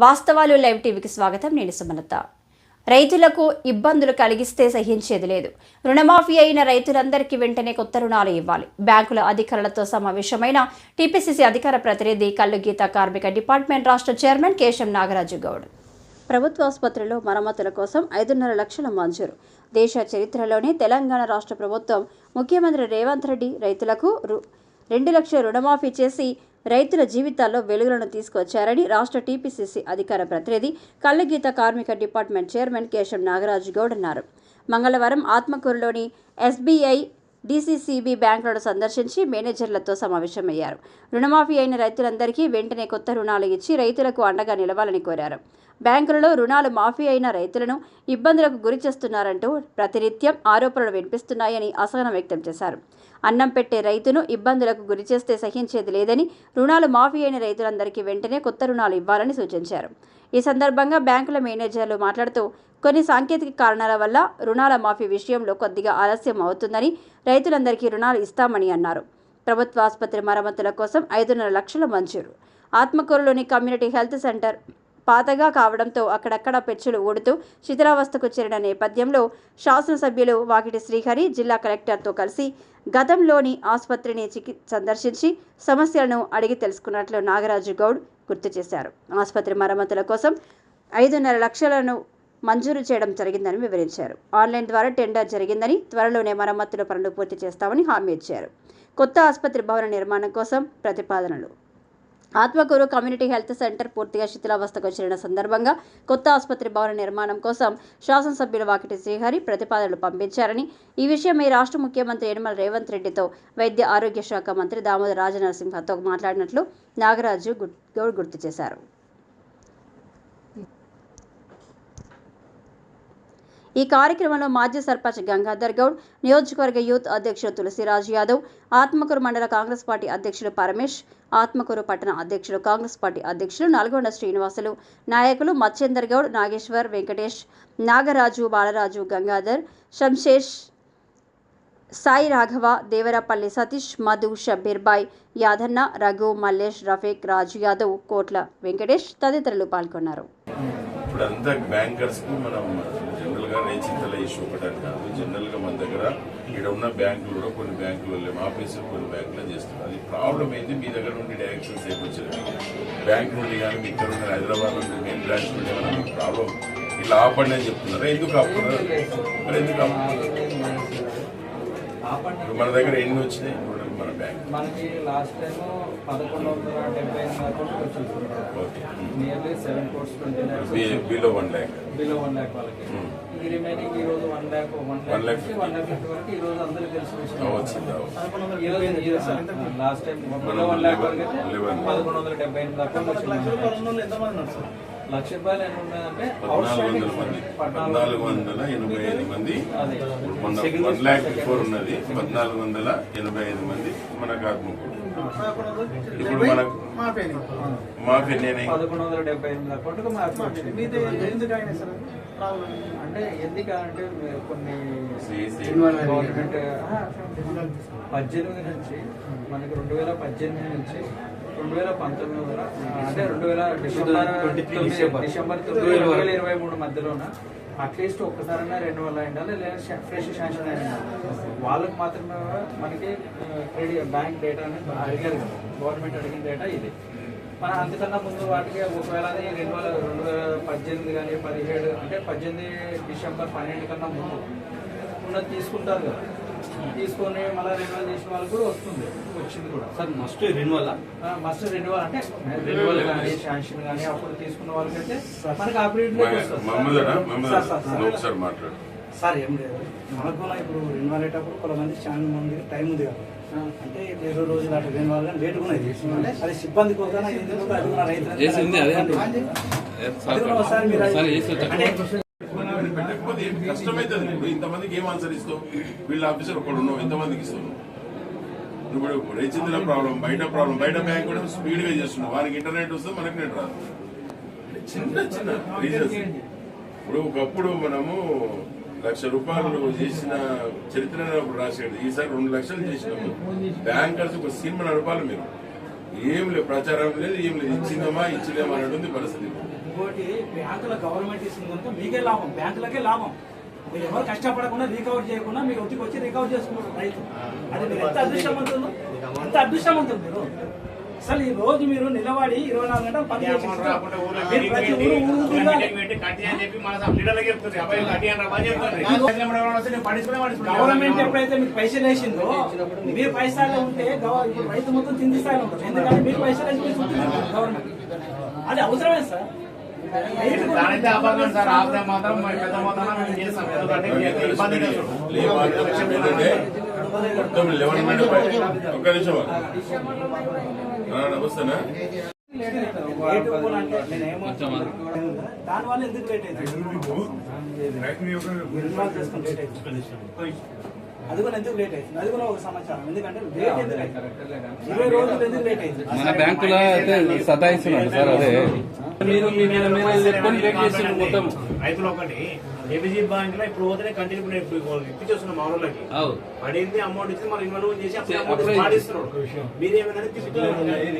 వాస్తవాలు లైవ్ టీవీకి స్వాగతం. నేను సుమలత. రైతులకు ఇబ్బందులు కలిగిస్తే సహించేది లేదు. రుణమాఫీ అయిన రైతులందరికీ వెంటనే కొత్త రుణాలు ఇవ్వాలి. బ్యాంకుల అధికారులతో సమావేశమైన టీపీసీసీ అధికార ప్రతినిధి కల్లుగీత కార్మిక డిపార్ట్మెంట్ రాష్ట్ర చైర్మన్ కేశం నాగరాజు గౌడ్. ప్రభుత్వ ఆసుపత్రిలో మరమ్మతుల కోసం 5.5 లక్షల మంజూరు. దేశ చరిత్రలోనే తెలంగాణ రాష్ట్ర ప్రభుత్వం ముఖ్యమంత్రి రేవంత్ రెడ్డి రైతులకు 2 లక్షల రుణమాఫీ చేసి రైతుల జీవితాల్లో వెలుగులను తీసుకొచ్చారని రాష్ట్ర టీపీసీసీ అధికార ప్రతినిధి కల్లుగీత కార్మిక డిపార్ట్మెంట్ చైర్మన్ కేశం నాగరాజు గౌడ్ అన్నారు. మంగళవారం ఆత్మకూరులోని ఎస్బీఐ డీసీసీబీ బ్యాంకులను సందర్శించి మేనేజర్లతో సమావేశమయ్యారు. రుణమాఫీ అయిన రైతులందరికీ వెంటనే కొత్త రుణాలు ఇచ్చి రైతులకు అండగా నిలవాలని కోరారు. బ్యాంకులలో రుణాలు మాఫీ అయిన రైతులను ఇబ్బందులకు గురి చేస్తున్నారంటూ ప్రతినిత్యం ఆరోపణలు వినిపిస్తున్నాయని అసహనం వ్యక్తం చేశారు. అన్నం పెట్టే రైతును ఇబ్బందులకు గురి చేస్తే సహించేది లేదని, రుణాలు మాఫీ అయిన రైతులందరికీ వెంటనే కొత్త రుణాలు ఇవ్వాలని సూచించారు. ఈ సందర్భంగా బ్యాంకుల మేనేజర్లు మాట్లాడుతూ కొన్ని సాంకేతిక కారణాల వల్ల రుణాల మాఫీ విషయంలో కొద్దిగా ఆలస్యం అవుతుందని, రైతులందరికీ రుణాలు ఇస్తామని అన్నారు. ప్రభుత్వ ఆసుపత్రి మరమ్మతుల కోసం 5.5 లక్షల మంజూరు. ఆత్మకూరులోని కమ్యూనిటీ హెల్త్ సెంటర్ పాతగా కావడంతో అక్కడక్కడ పెచ్చులు ఊడుతూ శిథిలావస్థకు చేరిన నేపథ్యంలో శాసనసభ్యులు వాకిటి శ్రీహరి జిల్లా కలెక్టర్తో కలిసి గతంలోని ఆసుపత్రిని సందర్శించి సమస్యలను అడిగి తెలుసుకున్నట్లు నాగరాజు గౌడ్ గుర్తు చేశారు. ఆసుపత్రి మరమ్మతుల కోసం 5.5 లక్షలను మంజూరు చేయడం జరిగిందని వివరించారు. ఆన్లైన్ ద్వారా టెండర్ జరిగిందని, త్వరలోనే మరమ్మతుల పనులు పూర్తి చేస్తామని హామీ ఇచ్చారు. కొత్త ఆసుపత్రి భవన నిర్మాణం కోసం ప్రతిపాదనలు. ఆత్మకూరు కమ్యూనిటీ హెల్త్ సెంటర్ పూర్తిగా శిథిలావస్థకు చేరిన సందర్భంగా కొత్త ఆసుపత్రి భవన నిర్మాణం కోసం శాసనసభ్యులు వాకిటి శ్రీహరి ప్రతిపాదనలు పంపించారని, ఈ విషయమై రాష్ట్ర ముఖ్యమంత్రి యనమల రేవంత్ రెడ్డితో వైద్య ఆరోగ్య శాఖ మంత్రి దామోదర రాజనరసింహతో మాట్లాడినట్లు నాగరాజు గౌడ్ గుర్తు చేశారు. ఈ కార్యక్రమంలో మాజీ సర్పంచ్ గంగాధర్ గౌడ్, నియోజకవర్గ యూత్ అధ్యక్షుడు తులసిరాజ్ యాదవ్, ఆత్మకూరు మండల కాంగ్రెస్ పార్టీ అధ్యక్షుడు పరమేష్, ఆత్మకూరు పట్టణ అధ్యక్షుడు కాంగ్రెస్ పార్టీ అధ్యక్షులు నల్గొండ శ్రీనివాసులు, నాయకులు మచ్చేందర్ గౌడ్, నాగేశ్వర్, వెంకటేష్, నాగరాజు, బాలరాజు, గంగాధర్, శంషేష్, సాయి రాఘవ, దేవరపల్లి సతీష్, మధు, షబ్బీర్ బాయ్, యాదన్న, రఘు, మల్లేష్, రఫీక్, రాజు యాదవ్, కోట్ల వెంకటేష్ తదితరులు పాల్గొన్నారు. ఇప్పుడంతా బ్యాంకర్స్ కు మనం జనరల్ గా రైతుల ఇష్యూ ఒకటి కాదు. జనరల్ గా మన దగ్గర ఇక్కడ ఉన్న బ్యాంకులు కూడా కొన్ని బ్యాంకులు ఆఫీసులు కొన్ని బ్యాంకులు చేస్తున్నారు. అది ప్రాబ్లం ఏంది, మీ దగ్గర నుండి డైరెక్షన్స్ ఏమొచ్చారు బ్యాంక్ నుండి కానీ మీ ఇక్కడ ఉన్న హైదరాబాద్ నుండి మెయిన్ బ్రాంచ్ నుండి ఏమైనా మీకు ప్రాబ్లం ఇట్లా ఆపండి అని చెప్తున్నారు. ఎందుకు ఆపుతున్నారు? మరి ఎందుకు ఆపుతున్నారు? మన దగ్గర ఎన్ని వచ్చినాయి మన బ్యాంక్? మనకి లాస్ట్ టైం 1178 కోట్లు వచ్చింది. Nearly 7 crores 20 lakhs below 1 lakh వాళ్ళకి. ఈ రిమైనింగ్ ఈ రోజు 1 lakh 150 వరకు ఈ రోజు అందరికి తెలిసిన విషయం వచ్చింది. లాస్ట్ టైం బిలో 1 lakh వరకు అయితే 1178 దాకా వచ్చింది. లక్ష రూపాయలు ఎన్ని ఉన్నాయంటే 1485 మంది 1 lakh బిఫోర్ ఉన్నది 1485 మంది మన ఆత్మకూరు. ఇప్పుడు మనకు మాఫీ 1178 కోట్లకు మాఫీ వచ్చింది. అంటే ఎందుకంటే కొన్ని గవర్నమెంట్ 18 నుంచి మనకి 2018 నుంచి 2019 అంటే డిసెంబర్ 2023 మధ్యలోన అట్లీస్ట్ ఒక్కసారైనా 2 వల్ల ఉండాలి, లేదా ఫ్రెష్ శాంక్షన్ అయినా వాళ్ళకి మాత్రమే మనకి క్రెడిట్ బ్యాంక్ డేటా అనేది అడిగారు. గవర్నమెంట్ అడిగిన డేటా ఇది. మన అంతకన్నా ముందు వాటికి ఒకవేళ 2018 కానీ 17 అంటే 18 డిసెంబర్ 12 కన్నా ముందు ఉన్నది తీసుకుంటారు కదా, తీసుకొని మళ్ళీ రెన్యువల్ చేసిన వాళ్ళు కూడా వచ్చింది కూడా. సార్ మస్ట్ రెన్యువల్ అంటే రెన్యువల్ కానీ శాంక్షన్ కానీ అప్పుడు తీసుకున్న వాళ్ళకైతే మనకి అప్డేట్ సార్ ఏం లేదు. మనకు ఇప్పుడు రెన్యువల్ అయ్యేటప్పుడు కొంతమంది చాలా మంది టైం ఉంది కదా, అంటే 20 రోజులు అటు రెన్యువల్ కానీ లేట్ కూడా అది సిబ్బంది కోసం కష్టమైతుంది. ఇప్పుడు ఇంతమందికి ఏం ఆన్సర్ ఇస్తావు? వీళ్ళ ఆఫీసర్ ఒకడు ఉన్నావు, ఎంతమందికి ఇస్తావు? ఇప్పుడు రైతుల ప్రాబ్లం, బయట బ్యాంక్ కూడా స్పీడ్ గా చేస్తున్నావు. వారికి ఇంటర్నెట్ వస్తుంది, మనకి నెట్ రాదు. చిన్న చిన్న రీజన్స్. ఇప్పుడు ఒకప్పుడు మనము 1 లక్ష రూపాయలు చేసిన చరిత్ర రాసేది, ఈసారి 2 లక్షలు చేసినాము. బ్యాంకర్స్ ఒక సినిమా నడపాలి. మీరు ఏం లేదు, ప్రచారం లేదు, ఏం లేదు, ఇచ్చిందమా ఇచ్చిలేమా అనేది పరిస్థితి. ఇంకోటి బ్యాంకుల గవర్నమెంట్ ఇస్తుంది కనుక మీకే లాభం, బ్యాంకులకే లాభం. మీరు ఎవరు కష్టపడకుండా రికవర్ చేయకుండా మీరు ఒత్తికి వచ్చి రికవర్ చేసుకుంటారు రైతు. అది మీరు ఎంత అదృష్టవంతులు, అంత అదృష్టవంతులు మీరు. అసలు ఈ రోజు మీరు నిలబడి 24 గంటలు పని చేసి ప్రతి గవర్నమెంట్ ఎప్పుడైతే మీకు పైసలు వేసిందో మీరు పైసలు ఉంటే ఇప్పుడు రైతు మొత్తం తిండి స్థాయిలో ఉంటుంది. ఎందుకంటే మీరు పైసలు వేసి గవర్నమెంట్ అది అవసరమే సార్. ఒక్క నిమిషం నమస్తేనా దాని వల్ల ఎందుకు లేట్ అయింది, అది కూడా ఎందుకు లేట్ అయింది, అది కూడా ఒక సమాచారం. ఎందుకంటే లేట్ ఎందుకు అయింది, 20 రోజులు ఎందుకు లేట్ అయింది. మన బ్యాంకులో అయితే సతాయిస్తున్నాడు సార్. అదే మీరు చెప్పుకొని లేట్ చేసిన మొత్తం రైతులు ఒకటి ఏబీజీ బ్యాంక్ లో ఇప్పుడు పోతే కంటిన్యూ ఇప్పించేస్తున్నాం మా వాళ్ళకి పడింది అమౌంట్ ఇచ్చి మనం ఇన్వాల్వ్ చేసి అమౌంట్ పాటిస్తున్నాడు. మీరేమైనా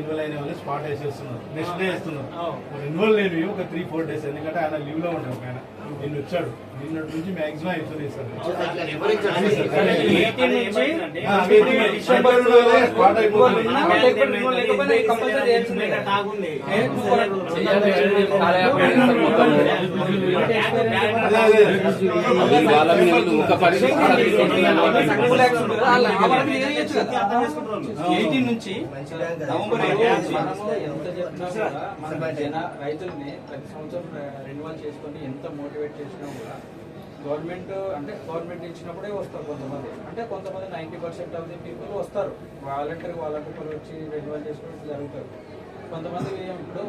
ఇన్వాల్వ్ అయిన వాళ్ళు స్పాట్ వేసేస్తున్నారు, నెక్స్ట్ డే వేస్తున్నారు. ఇన్వాల్వ్ లేని ఒక 3-4 days, ఎందుకంటే ఆయన లీవ్ లో ఉండే ఒక ఆయన నిన్న వచ్చాడు. నిన్నటి నుంచి మాక్సిమం అయిపోతుంది రైతుల్ని ప్రతి సంవత్సరం రెన్యువల్ చేసుకొని ఎంత మోటివేట్ చేసినా కూడా గవర్నమెంట్ ఇచ్చినప్పుడే వస్తారు కొంతమంది. అంటే కొంతమంది 90% ఆఫ్ ది పీపుల్ వస్తారు, వాలంటీర్ వచ్చి రెన్యువల్ చేసుకుని జరుగుతారు. కొంతమంది ఇప్పుడు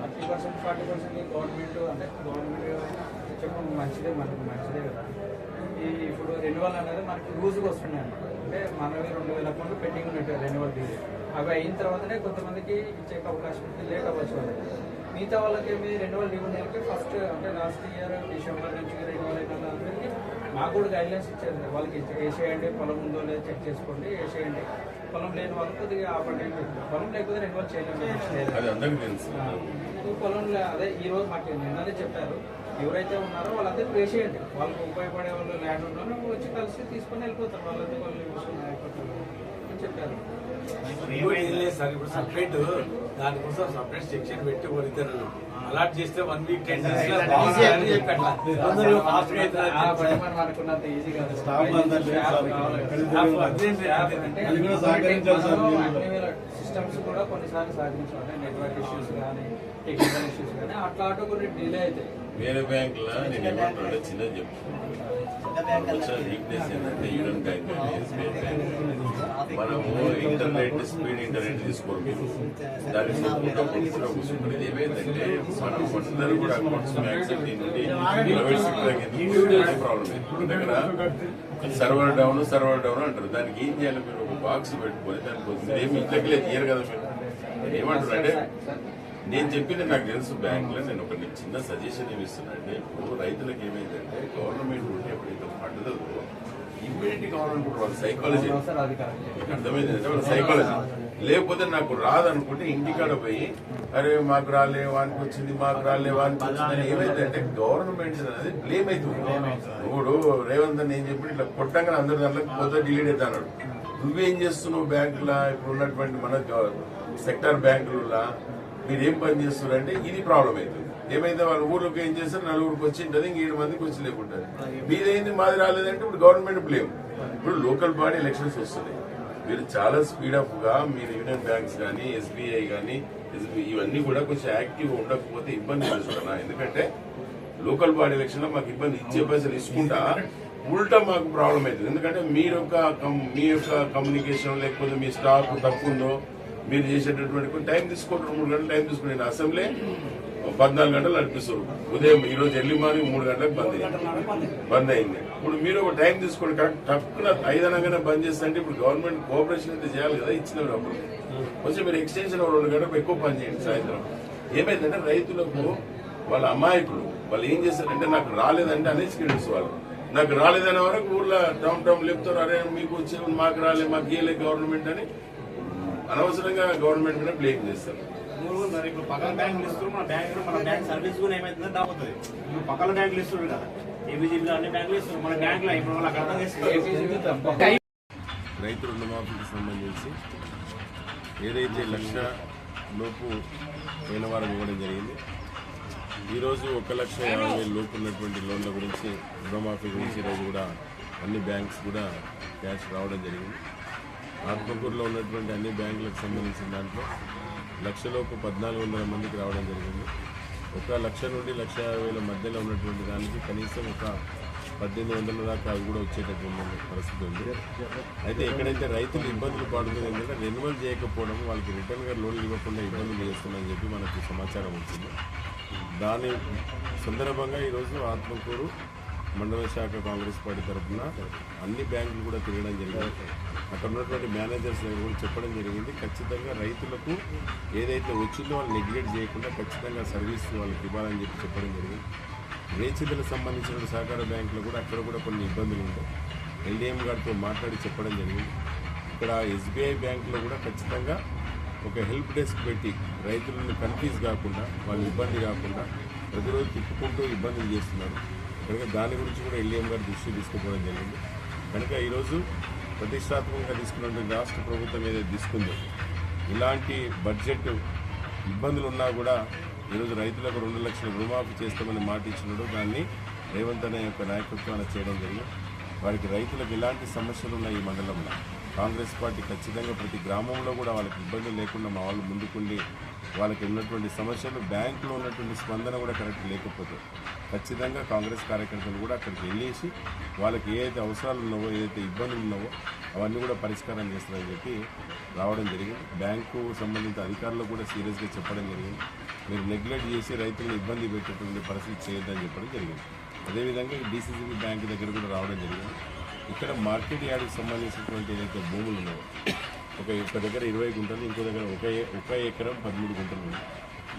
30%, 40% గవర్నమెంట్ చెప్పడం మంచిదే, మనకు మంచిదే కదా. ఇప్పుడు రెన్యువల్ అనేది మనకి లూజ్గా వస్తున్నాయి అన్నమాట. అంటే మనవి 2000 అకౌంట్లు పెండింగ్ ఉన్నట్టు రెన్యువల్ డీల్. అవి అయిన తర్వాతనే కొంతమందికి ఇచ్చే అవకాశం లేట్ అవ్వచ్చు. మిగతా వాళ్ళకి రెన్యువల్ డ్యూ ఫస్ట్ అంటే లాస్ట్ ఇయర్ డిసెంబర్ నుంచి రెన్యువల్ అయిన అందరికీ మాకు కూడా గైడ్లైన్స్ ఇచ్చారు. వాళ్ళకి వేసేయండి, పొలం ఉందో లేదో చెక్ చేసుకోండి, వేసేయండి. పొలం లేని వాళ్ళు కొద్దిగా ఆపండి, పొలం లేకపోతే రెన్యువల్ చేయలేదు. పొలంలో అదే ఈ రోజు మాకు నిన్ననే చెప్పారు, ఎవరైతే ఉన్నారో వాళ్ళందరికీ వేసేయండి. వాళ్ళకి ఉపయోగపడే వాళ్ళు ల్యాండ్ ఉన్నారో వచ్చి కలిసి తీసుకొని వెళ్ళిపోతారు. వాళ్ళందరూ వాళ్ళు అయిపోతారు అని చెప్పారు. సార్ ఇప్పుడు సపరేట్ దానికోసం సపరేట్ సెక్షన్ పెట్టి కొడతారు. అలాట్ చేస్తే 1 week 10 days సిస్టమ్స్ కూడా కొన్నిసార్లు సాధించాలి. నెట్వర్క్ ఇష్యూస్ కానీ టెక్నికల్ ఇష్యూస్ కానీ అట్లా కొన్ని డిలే అవుతాయి. వేరే బ్యాంకులో నేను ఏమంటాడు చిన్నది చెప్తున్నాను. వీక్నెస్ ఏంటంటే యూనియన్ బ్యాంక్ కానీ ఎస్బీఐ బ్యాంక్ మనము ఇంటర్నెట్ స్పీడ్ ఇంటర్నెట్ తీసుకోవడం దాన్ని సొంతంగా కూర్చుంటుంది. ఏమైందంటే మనం అందరూ కూడా అకౌంట్స్ మ్యాక్సిమం నుండి ప్రైవేట్ సెక్టర్ ప్రాబ్లం దగ్గర సర్వర్ డౌన్ అంటారు. దానికి ఏం చేయాలి, మీరు ఒక బాక్స్ పెట్టుకొని దానికి ఏమి ఇంట్లోకి తీయరు కదా. మీరు ఏమంటారు అంటే నేను చెప్పింది నాకు తెలుసు. బ్యాంకులో నేను ఒక చిన్న సజెషన్ ఏమి ఇస్తున్నానంటే, ఇప్పుడు రైతులకు ఏమైందంటే గవర్నమెంట్ ఉంటే ఎప్పుడైతే పడ్డదో ఇమ్మీడియట్ గవర్నమెంట్ వాళ్ళ సైకాలజీ అర్థమైందంటే వాళ్ళ సైకాలజీ. లేకపోతే నాకు రాదనుకుంటే ఇంటికాడ పోయి అరే మాకు రాలే వానికి వచ్చింది, మాకు రాలే వానికి వచ్చిందని ఏమైందంటే గవర్నమెంట్ అనేది బ్లేమ్ అవుతుంది. ఇప్పుడు రేవంత్ అని ఏం చెప్పి ఇట్లా కొట్టంగా అందరి దాంట్లో కొత్త డిలీట్ అవుతా అన్నాడు. నువ్వేం చేస్తున్నావు బ్యాంకులా, ఇప్పుడు ఉన్నటువంటి మన సెక్టార్ బ్యాంకులలో మీరేం పని చేస్తున్నారంటే ఇది ప్రాబ్లం అవుతుంది. ఏమైతే వాళ్ళ ఊర్లోకి ఏం చేస్తారు, 4 వచ్చి ఉంటుంది, ఇంక 7 మందికి వచ్చి లేకుంటారు. మీదేంది మాది రాలేదంటే ఇప్పుడు గవర్నమెంట్ బ్లేమ్. ఇప్పుడు లోకల్ బాడీ ఎలక్షన్స్ వస్తున్నాయి, మీరు చాలా స్పీడప్ గా మీరు యూనియన్ బ్యాంక్స్ కానీ ఎస్బీఐ కానీ ఇవన్నీ కూడా కొంచెం యాక్టివ్ ఉండకపోతే ఇబ్బంది తెలుసుకున్నా. ఎందుకంటే లోకల్ బాడీ ఎలక్షన్ లో మాకు ఇబ్బంది ఇచ్చే పైసలు ఇసుకుంటా ఉల్టా మాకు ప్రాబ్లం అవుతుంది. ఎందుకంటే మీ యొక్క కమ్యూనికేషన్ లేకపోతే మీ స్టాక్ తక్కువ ఉందో మీరు చేసేటటువంటి టైం తీసుకుంటారు. 3 గంటలు టైం తీసుకుని అసెంబ్లీ 14 గంటలు నడిపిస్తారు. ఉదయం ఈ రోజు ఎర్లీ మార్నింగ్ 3 గంటలకు బంద్ అయింది. ఇప్పుడు మీరు ఒక టైం తీసుకోండి, కరెక్ట్ తక్కువ 5 అనగానే బంద్ చేస్తే అంటే ఇప్పుడు గవర్నమెంట్ కోఆపరేషన్ అయితే చేయాలి కదా. ఇచ్చినప్పుడు అప్పుడు కొంచెం మీరు ఎక్స్టెన్షన్ 2 గంటలకు ఎక్కువ పని చేయండి. సాయంత్రం ఏమైందంటే రైతులకు వాళ్ళ అమాయకులు వాళ్ళు ఏం చేస్తారంటే నాకు రాలేదంటే అనేది స్కిల్స్ వాళ్ళు నాకు రాలేదనే వరకు ఊర్లో టౌన్ లేపుతారు. అరే మీకు వచ్చే మాకు రాలే, మాకు గీయలే గవర్నమెంట్ అని అనవసరంగా గవర్నమెంట్ మీద బ్లేమ్ చేస్తారు. ఏమవుతుంది, ఇప్పుడు పక్కన బ్యాంకులు ఇస్తారు, మన బ్యాంక్ సర్వీస్ కూడా ఏమైతుందో దాపోతుంది. ఇప్పుడు పక్కన బ్యాంకులు ఇస్తారు కదా, ఏబీజీలో అన్ని బ్యాంకులు ఇస్తారు, మన బ్యాంకులో ఇప్పుడు వాళ్ళకి అర్థం చేస్తారు. రైతు రుణమాఫీకి సంబంధించి ఏదైతే 1,00,000 లోపు పోయిన వారం ఇవ్వడం జరిగింది, ఈరోజు 1,50,000 లోపు ఉన్నటువంటి లోన్ల గురించి రుణమాఫీ గురించి ఈరోజు కూడా అన్ని బ్యాంక్స్ కూడా క్యాష్ రావడం జరిగింది. ఆత్మకూరులో ఉన్నటువంటి అన్ని బ్యాంకులకు సంబంధించిన దాంట్లో 1,00,000 లోపు 1,400 మందికి రావడం జరిగింది. 1,00,000 నుండి 1,50,000 మధ్యలో ఉన్నటువంటి దానికి కనీసం ఒక 1,800 దాకా అవి కూడా వచ్చేటటువంటి పరిస్థితి ఉంది. అయితే ఎక్కడైతే రైతులు ఇబ్బందులు పడుతుంది ఏంటంటే రెన్యువల్ చేయకపోవడం, వాళ్ళకి రిటర్న్గా లోన్లు ఇవ్వకుండా ఇబ్బందులు చేస్తున్నాయని చెప్పి మనకు సమాచారం వచ్చింది. దాని సందర్భంగా ఈరోజు ఆత్మకూరు మండల శాఖ కాంగ్రెస్ పార్టీ తరఫున అన్ని బ్యాంకులు కూడా తిరగడం జరిగింది. అక్కడ ఉన్నటువంటి మేనేజర్స్ దగ్గర కూడా చెప్పడం జరిగింది, ఖచ్చితంగా రైతులకు ఏదైతే వచ్చిందో వాళ్ళు నెగ్లెక్ట్ చేయకుండా ఖచ్చితంగా సర్వీస్ వాళ్ళకి ఇవ్వాలని చెప్పి చెప్పడం జరిగింది. రేచిదలకు సంబంధించిన సహకార బ్యాంకులు కూడా అక్కడ కూడా కొన్ని ఇబ్బందులు ఉంటాయి. ఎల్డీఎం గారితో మాట్లాడి చెప్పడం జరిగింది. ఇక్కడ ఎస్బీఐ బ్యాంకులో కూడా ఖచ్చితంగా ఒక హెల్ప్ డెస్క్ పెట్టి రైతులను కన్ఫ్యూజ్ కాకుండా, వాళ్ళు ఇబ్బంది కాకుండా ప్రతిరోజు తిప్పుకుంటూ ఇబ్బందులు చేస్తున్నారు కనుక దాని గురించి కూడా ఎల్డీఎం గారు దృష్టి తీసుకుపోవడం జరిగింది. కనుక ఈరోజు ప్రతిష్టాత్మకంగా తీసుకున్నటువంటి రాష్ట్ర ప్రభుత్వం ఏదైతే తీసుకుందో, ఇలాంటి బడ్జెట్ ఇబ్బందులు ఉన్నా కూడా ఈరోజు రైతులకు 2 లక్షల రుణమాఫీ చేస్తామని మాట ఇచ్చినాడు. దాన్ని రేవంత్ అనే యొక్క నాయకత్వాన్ని చేయడం జరిగింది. వారికి రైతులకు ఎలాంటి సమస్యలు ఉన్నాయి ఈ మండలంలో కాంగ్రెస్ పార్టీ ఖచ్చితంగా ప్రతి గ్రామంలో కూడా వాళ్ళకి ఇబ్బందులు లేకుండా మా వాళ్ళు ముందుకుండి వాళ్ళకి ఉన్నటువంటి సమస్యలు, బ్యాంకులో ఉన్నటువంటి స్పందన కూడా కరెక్ట్ లేకపోతే ఖచ్చితంగా కాంగ్రెస్ కార్యకర్తలు కూడా అక్కడికి వెళ్ళేసి వాళ్ళకి ఏదైతే అవసరాలు ఉన్నావో, ఏదైతే ఇబ్బందులు ఉన్నావో అవన్నీ కూడా పరిష్కారం చేస్తారని చెప్పి రావడం జరిగింది. బ్యాంకు సంబంధిత అధికారులు కూడా సీరియస్గా చెప్పడం జరిగింది, మీరు నెగ్లెక్ట్ చేసి రైతులను ఇబ్బంది పెట్టేటువంటి పరిస్థితి చేయొద్దని చెప్పడం జరిగింది. అదేవిధంగా డీసీసీబీ బ్యాంక్ దగ్గర కూడా రావడం జరిగింది. ఇక్కడ మార్కెట్ యార్డ్కి సంబంధించినటువంటి ఏదైతే భూములు ఉన్నాయో, ఒక దగ్గర 20 గుంటలు, ఇంకో దగ్గర ఒక ఎకరం 13 గుంటలు ఉంది.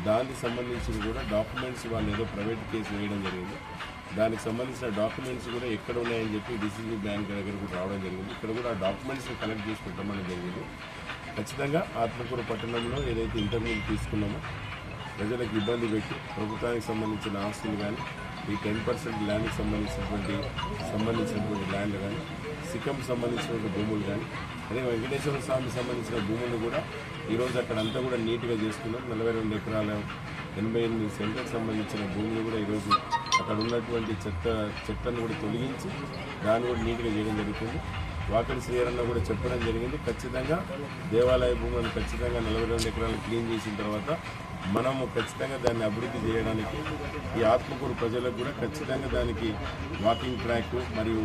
దానికి సంబంధించి కూడా డాక్యుమెంట్స్ వాళ్ళు ఏదో ప్రైవేట్ కేసు వేయడం జరిగింది. దానికి సంబంధించిన డాక్యుమెంట్స్ కూడా ఎక్కడ ఉన్నాయని చెప్పి డీసీసీ బ్యాంక్ దగ్గర కూడా రావడం జరిగింది. ఇక్కడ కూడా ఆ డాక్యుమెంట్స్ కలెక్ట్ చేసి పెట్టమని జరిగింది. ఖచ్చితంగా ఆత్మకూరు పట్టణంలో ఏదైతే ఇంటర్వ్యూలు తీసుకున్నామో ప్రజలకు ఇబ్బంది పెట్టి ప్రభుత్వానికి సంబంధించిన ఆస్తులు కానీ, ఈ 10% ల్యాండ్కి సంబంధించినటువంటి ల్యాండ్ కానీ, సిక్కం సంబంధించినటువంటి భూములు కానీ, అదే వెంకటేశ్వర స్వామికి సంబంధించిన భూములు కూడా ఈరోజు అక్కడ అంతా కూడా నీట్గా చేసుకున్నాం. 42 ఎకరాల 88 సెంట్లకు సంబంధించిన భూములు కూడా ఈరోజు అక్కడ ఉన్నటువంటి చెత్తను కూడా తొలగించి దాన్ని కూడా నీట్గా చేయడం జరుగుతుంది. వాకలి శ్రీరన్న కూడా చెప్పడం జరిగింది, ఖచ్చితంగా దేవాలయ భూములను ఖచ్చితంగా 42 ఎకరాలు క్లీన్ చేసిన తర్వాత మనము ఖచ్చితంగా దాన్ని అభివృద్ధి చేయడానికి ఈ ఆత్మకూరు ప్రజలకు కూడా ఖచ్చితంగా దానికి వాకింగ్ ట్రాక్, మరియు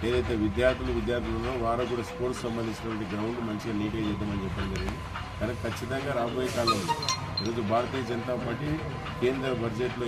ఏదైతే విద్యార్థులు ఉన్నారో వారు కూడా స్పోర్ట్స్ సంబంధించినటువంటి గ్రౌండ్ మంచిగా నీట్గా చేద్దామని చెప్పడం జరిగింది. కానీ ఖచ్చితంగా రాబోయే కాలంలో ఈరోజు భారతీయ జనతా పార్టీ కేంద్ర బడ్జెట్లో